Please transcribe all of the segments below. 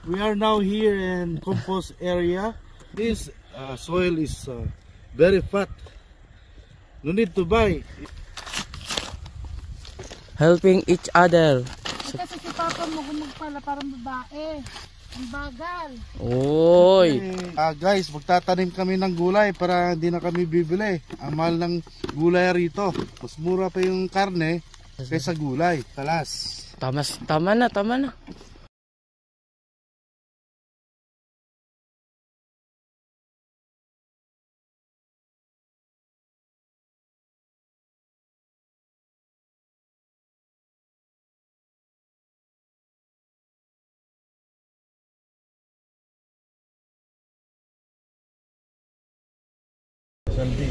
We are now here in compost area. This soil is very fat. No need to buy. Helping each other. Kasi si Papa mo gumagpala parang babae. Ang bagal. Oy. Guys, magtatanim kami ng gulay para hindi na kami bibili. Ang mahal ng gulay rito. Mas mura pa yung karne kaysa gulay. Talas. Tama na. Saldi.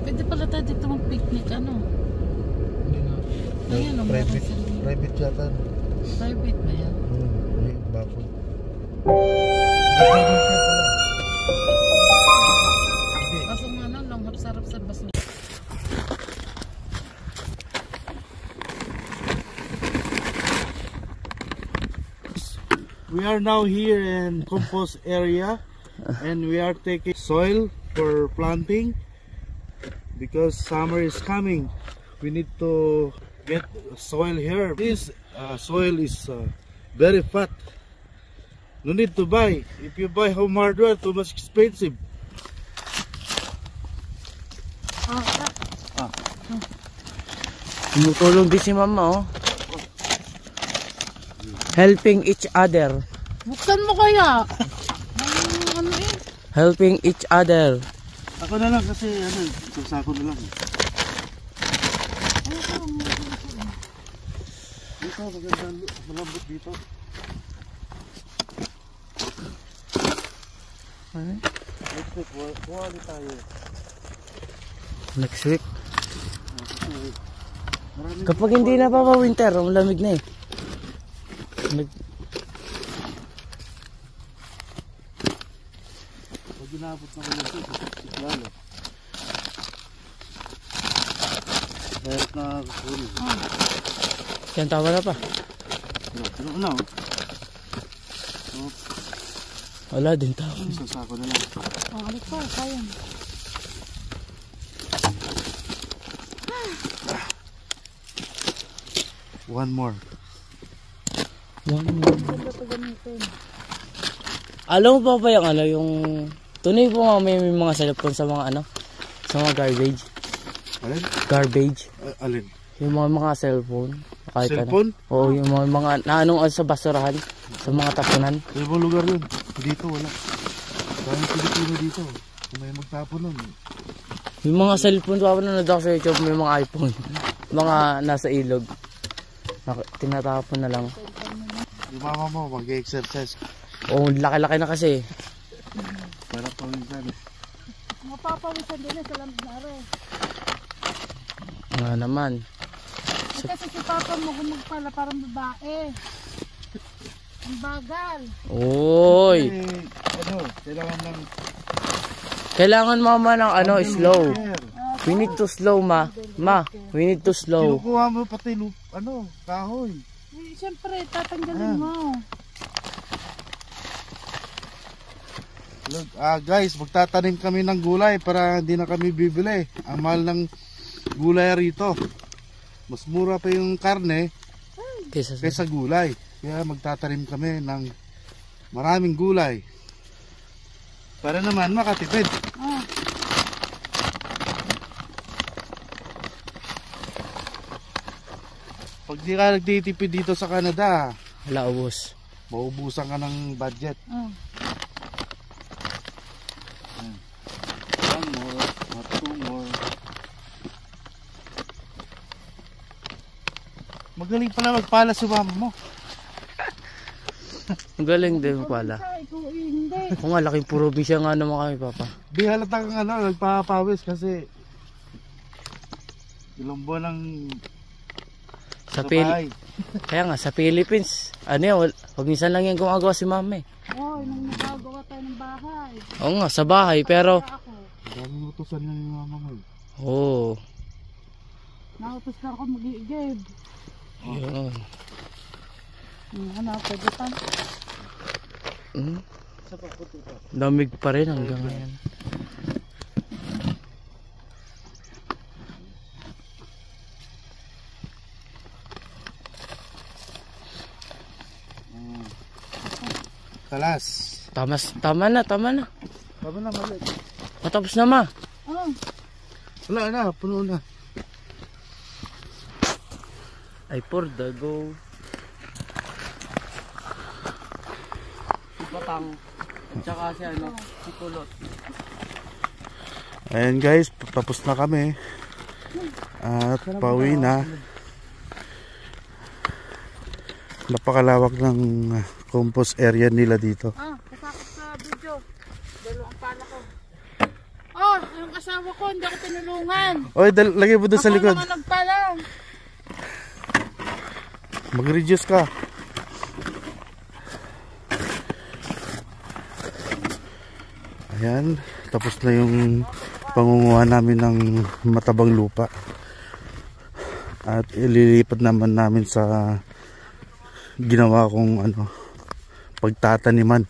Pwede pala tayo dito mag-picnic, ano? Hindi na. Ayan, ang Private yata. Private ba yan? May bakod. Kaso nga na lang, sarap sa baso. We are now here in compost area and we are taking soil for planting because summer is coming. We need to get soil here. This soil is very fat. No need to buy. If you buy home hardware, too much expensive. Tumutulong din si Mama, oh. Helping each other. Buksan mo kaya? Ano eh? Helping each other. Ako na lang kasi sasako na lang. Dito, magandang malambot dito. Next week, buwali tayo. Next week. Kapag hindi na pa winter, malamig na eh. Pag ginabot na ko lalo. Meron na kukunin. Yan, tawa na pa. Ano? Wala din tao. Sasako na lang. Alik pa, sayang. One more. Alam mo pa ba yung tunay po nga may mga cellphone sa mga sa mga garbage. Alin? Garbage. Alin? Yung mga cellphone. Kahit cellphone? Oo, yung mga sa basurahan, sa mga tapunan. Sa ibang lugar yun. Dito wala. Dahil Pilipino dito. Kung may magtapon nun. Yung mga cellphone, papanood ako sa YouTube, may mga iPhone. Mga nasa ilog. Tinatapon na lang. Yung mama mo, mag-exercise. Oo, laki-laki na kasi. Para pawisan. Mapapawisan din sa lamig na rin. Nga naman. Kasi si Papa mo gumagpala parang babae. Ang bagal. Oy. Kailangan mama ng slow. We need to slow, ma. We need to slow. Kinukuha mo pati kahoy. Siyempre, tatanggalin mo. Look, guys, magtatanim kami ng gulay para hindi na kami bibili. Ang mahal ng gulay rito. Mas mura pa yung karne kaysa gulay. Kaya magtatanim kami ng maraming gulay. Para naman makatipid. Pag di ka nagtitipid dito sa Canada, wala, ubos. Maubusan ka ng budget. One more, two more. Magaling pala magpala si mama mo. Magaling din pala. Kung nga, laking probinsya nga naman kami, Papa. Di halata kang nagpapawis kasi ilang buwan lang Kaya nga, sa Philippines, pag minsan lang yan gumagawa si mama eh. Nung nagagawa tayo ng bahay. Oo nga, sa bahay, pero daming utusan lang yung mama mo. Oo. Nakapos na ako mag-iigib. Yun. Ano, pwede pa? Lamig pa rin hanggang ngayon. Talas. Tama na. Tama na, mali. Matapos na, ma. Oh, Wala na, puno na. Ay, for the go. Si Patang. At saka si si Kulot. Ayan guys, tapos na kami. At pauwi na. Napakalawak ng compost area nila dito. kasakit sa video. Dalawang pala ko. Oh, yung asawa ko, hindi ako tinulungan. Oy, lagay mo doon sa likod. Ako naman nagpala. Mag-reduce ka. Ayan, tapos na yung pangunguha namin ng matabang lupa. At ililipat naman namin sa ginawa kong pagtataniman.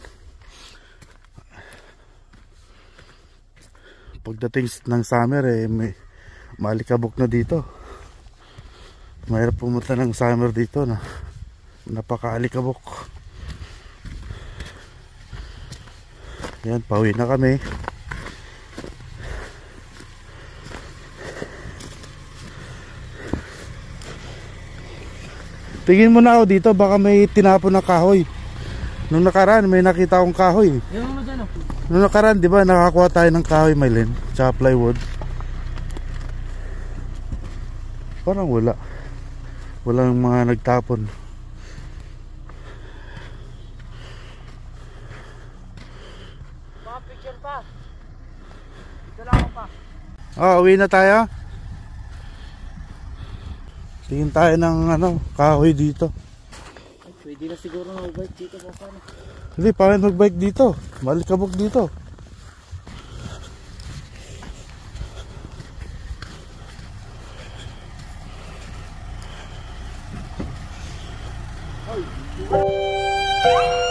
Pagdating ng summer may maalikabok na dito. Mahirap pumunta ng summer dito na napakaalikabok. Yan, pauwi na kami. Tingin mo na ako dito, baka may tinapon na kahoy. Nung nakaraan may nakita akong kahoy. Yung mo dyan, Nung nakaraan, di ba, nakakuha tayo ng kahoy, Maylin, tsaka plywood. Parang wala. Walang mga nagtapon. Mga picture pa. Dito lang ako pa. Uwi na tayo. Tingin tayo ng kahoy dito. Ay, pwede na siguro mag-bike dito pa sana. Hindi, paano mag-bike dito? Malikabok dito. Ay.